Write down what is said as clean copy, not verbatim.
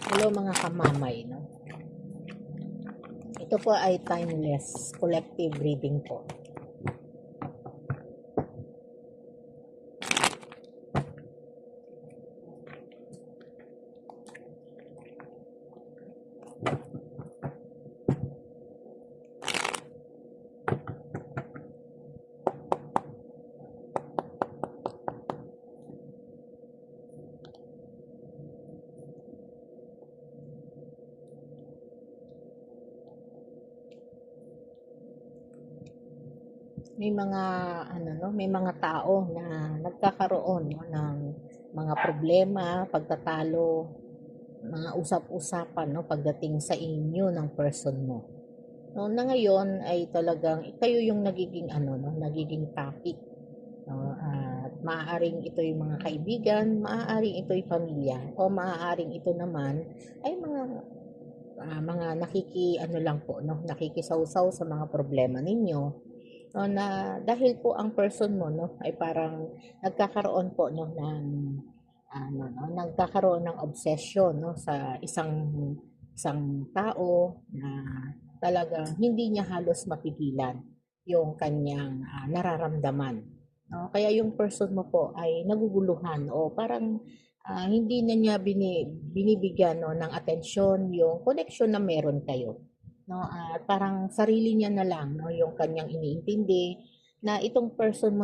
Hello mga kamamay, no? Ito po ay timeless collective reading po. May mga may mga tao na nagkakaroon no, ng mga problema, pagtatalo, mga usap-usapan no pagdating sa inyo ng person mo. No, na ngayon ay talagang kayo yung nagiging nagiging topic. No, at maaaring ito yung mga kaibigan, maaaring ito yung pamilya, o maaaring ito naman ay mga lang po, no, nakikisawsaw sa mga problema ninyo. No, na dahil po ang person mo no ay parang nagkakaroon po no ng nagkakaroon ng obsession no sa isang isang tao na talagang hindi niya halos mapigilan yung kanyang nararamdaman. No? Kaya yung person mo po ay naguguluhan o parang hindi na niya binibigyan no, ng atensyon yung connection na meron kayo. No? At parang sarili niya na lang no, yung kanyang iniintindi na itong person mo